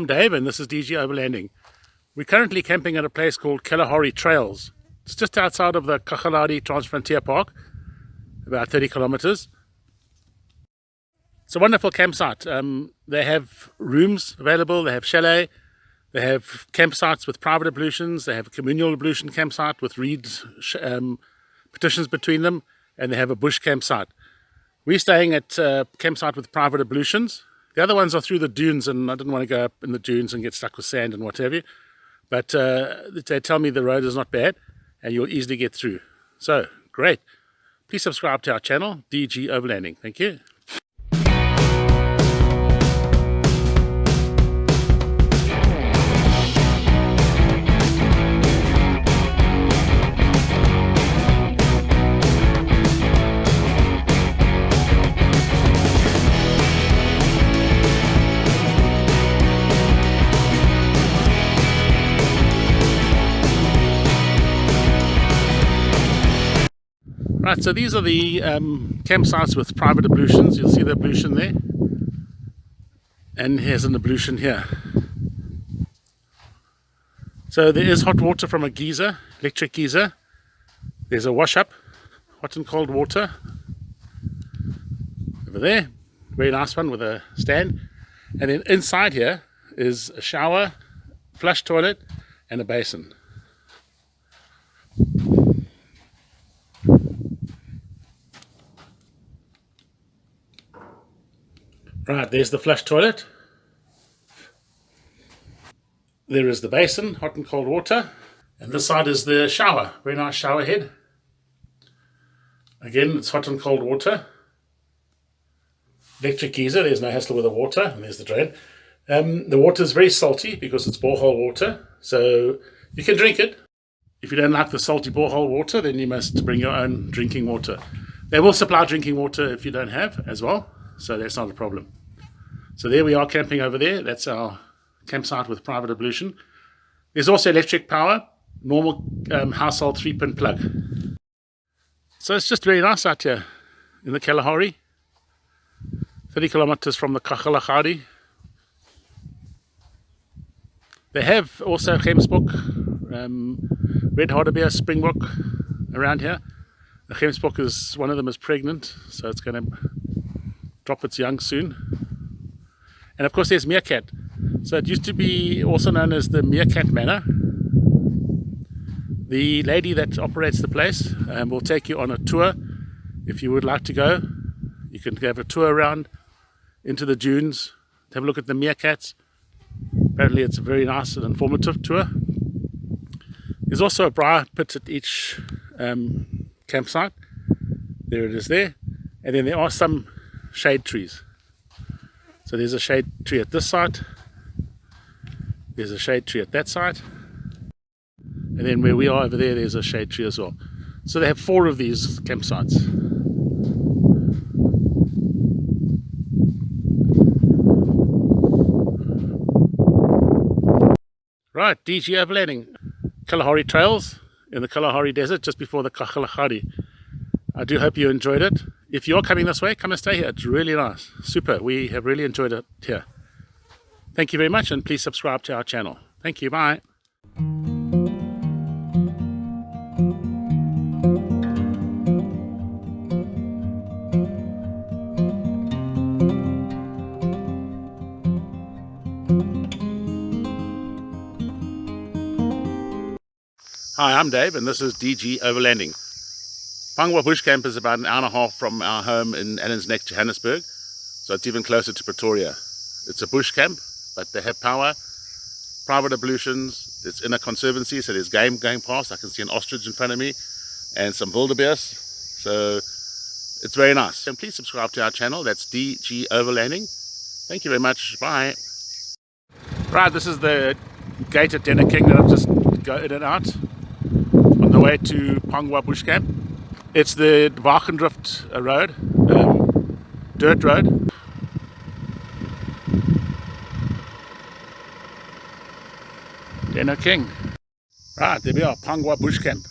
I'm Dave and this is DG Overlanding. We're currently camping at a place called Kalahari Trails. It's just outside of the Kalahari Transfrontier Park, about 30 kilometers. It's a wonderful campsite. They have rooms available, they have chalet, they have campsites with private ablutions, they have a communal ablution campsite with reed partitions between them, and they have a bush campsite. We're staying at a campsite with private ablutions. The other ones are through the dunes, and I didn't want to go up in the dunes and get stuck with sand and what have you. But they tell me the road is not bad and you'll easily get through. So, great. Please subscribe to our channel, DG Overlanding. Thank you. Right, so these are the campsites with private ablutions. You'll see the ablution there. And here's an ablution here. So there is hot water from a geyser, electric geyser. There's a wash up, hot and cold water. Over there, very nice one with a stand. And then inside here is a shower, flush toilet, and a basin. Right, there's the flush toilet. There is the basin, hot and cold water. And this side is the shower, very nice shower head. Again, it's hot and cold water. Electric geyser, there's no hassle with the water, and there's the drain. The water is very salty because it's borehole water, so you can drink it. If you don't like the salty borehole water, then you must bring your own drinking water. They will supply drinking water if you don't have as well. So that's not a problem. So there we are camping over there. That's our campsite with private ablution. There's also electric power, normal household 3-pin plug. So it's just very nice out here in the Kalahari. 30 kilometers from the Kalahari. They have also gemsbok, red hartebeer, springbok around here. The gemsbok is, one of them is pregnant, so it's going to drop its young soon. And of course there's meerkat. So it used to be also known as the Meerkat Manor. The lady that operates the place will take you on a tour. If you would like to go, you can have a tour around into the dunes, have a look at the meerkats. Apparently it's a very nice and informative tour. There's also a briar pit at each campsite. There it is there. And then there are some shade trees. So there's a shade tree at this site, there's a shade tree at that site, and then where we are over there, there's a shade tree as well. So they have 4 of these campsites. Right, DG Overlanding, Kalahari Trails in the Kalahari Desert just before the Kalahari. I do hope you enjoyed it. If you're coming this way, come and stay here. It's really nice. Super. We have really enjoyed it here. Thank you very much, and please subscribe to our channel. Thank you. Bye. Hi, I'm Dave, and this is DG Overlanding. Phangwa Bush Camp is about an hour and a half from our home in Allen's Neck, Johannesburg, so it's even closer to Pretoria. It's a bush camp, but they have power, private ablutions, it's in a conservancy, so there's game going past. I can see an ostrich in front of me and some wildebeest. So It's very nice. And please subscribe to our channel. That's DG Overlanding. Thank you very much. Bye. Right, this is the gate at King that I've just go in and out on the way to Phangwa Bush Camp. It's the Wakendrift road, dirt road. King. Right, there we are, Phangwa Bush Camp.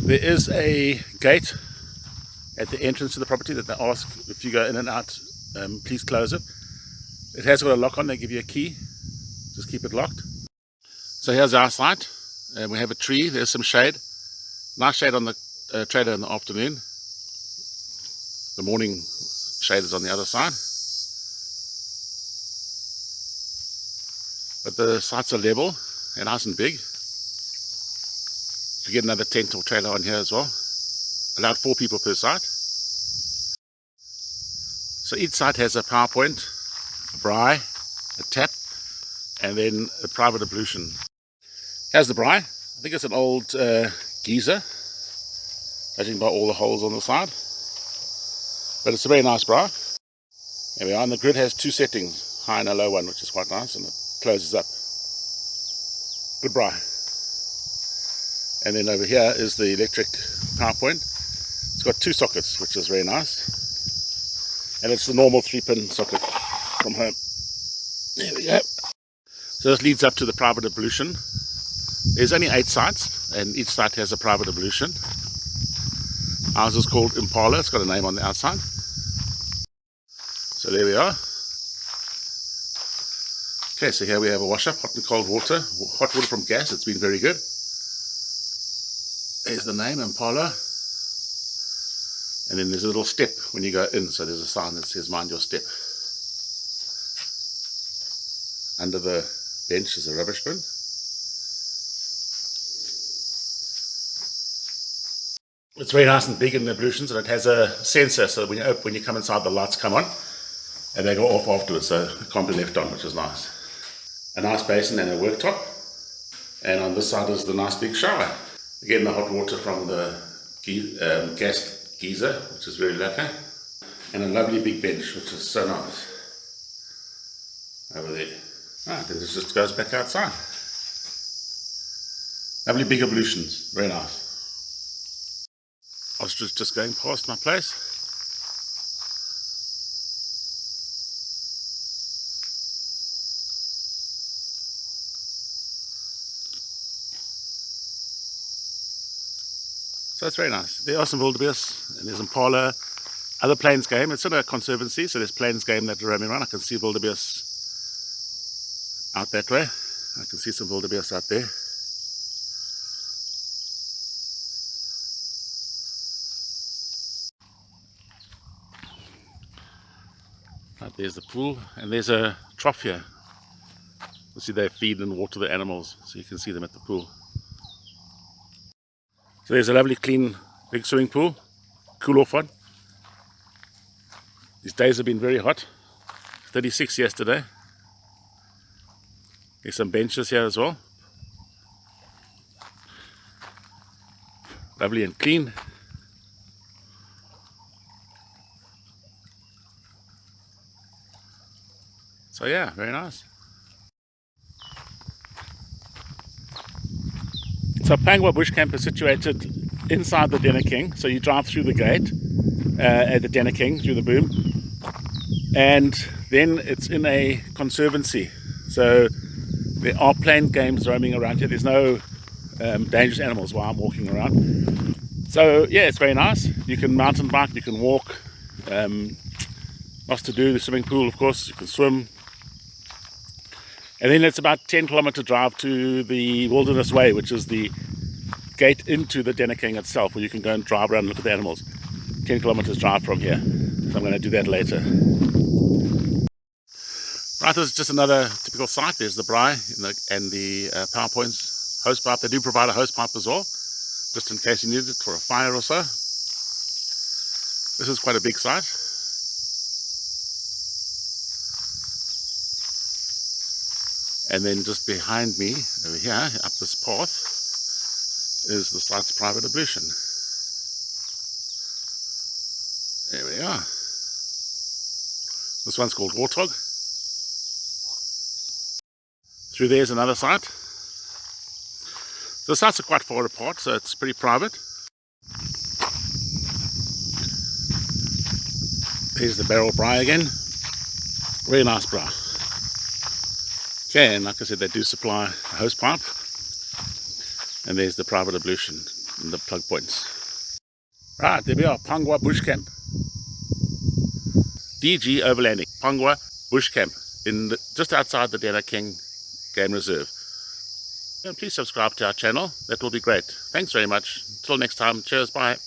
There is a gate at the entrance to the property that they ask if you go in and out, please close it. It has got a lock on, they give you a key, just keep it locked. So here's our site, we have a tree, there's some shade, nice shade on the trailer in the afternoon. The morning shade is on the other side. But the sites are level and nice and big. You get another tent or trailer on here as well. Allowed 4 people per site. So each site has a power point, a braai, a tap, and then a private ablution. Here's the braai. I think it's an old geyser, judging by all the holes on the side. But it's a very nice braai. There we are, and the grid has 2 settings, high and a low one, which is quite nice, and it closes up. Good braai. And then over here is the electric power point. It's got 2 sockets, which is very nice. And it's the normal 3-pin socket from home. There we go. So this leads up to the private ablution. There's only 8 sites, and each site has a private ablution. Ours is called Impala. It's got a name on the outside. So there we are. Okay, so here we have a wash-up, hot and cold water. Hot water from gas, it's been very good. There's the name, Impala. And then there's a little step when you go in, so there's a sign that says mind your step. Under the bench is a rubbish bin. It's very nice and big in the ablutions, and it has a sensor, so when you come inside, the lights come on and they go off afterwards, so it can't be left on, which is nice. A nice basin and a worktop, and on this side is the nice big shower. Again, the hot water from the gas geyser, which is very lekker, and a lovely big bench, which is so nice over there. Right, then it just goes back outside. Lovely big ablutions, very nice. Ostrich just going past my place. So it's very nice. There are some wildebeest, and there's impala, other plains game. It's in a conservancy, so there's plains game that are roaming around. I can see wildebeest out that way. I can see some wildebeest out there. Right, there's the pool, and there's a trough here. You see they feed and water the animals, so you can see them at the pool. So there's a lovely clean big swimming pool, cool off one. These days have been very hot, 36 yesterday. There's some benches here as well. Lovely and clean. So yeah, very nice. So Phangwa Bush Camp is situated inside the King. So you drive through the gate at the King, through the boom. And then it's in a conservancy. So there are plain games roaming around here. There's no dangerous animals while I'm walking around. So yeah, it's very nice. You can mountain bike, you can walk. Lots to do. The swimming pool, of course, you can swim. And then it's about 10-kilometer drive to the Wilderness Way, which is the gate into the King itself, where you can go and drive around and look at the animals. 10 kilometers drive from here. So I'm going to do that later. Right, this is just another typical site. There's the braai and the power points, hose pipe. They do provide a hose pipe as well, just in case you need it for a fire or so. This is quite a big site. And then just behind me, over here, up this path, is the site's private ablution. Ah, this one's called Warthog. Through there's another site. The sites are quite far apart, so it's pretty private. There's the barrel braai again. Very nice braai. Okay, and like I said, they do supply a hose pipe. And there's the private ablution and the plug points. Right, there we are, Phangwa Bush Camp. DG Overlanding, Phangwa Bush Camp, just outside the Dana King Game Reserve. And please subscribe to our channel, that will be great. Thanks very much. Until next time, cheers, bye.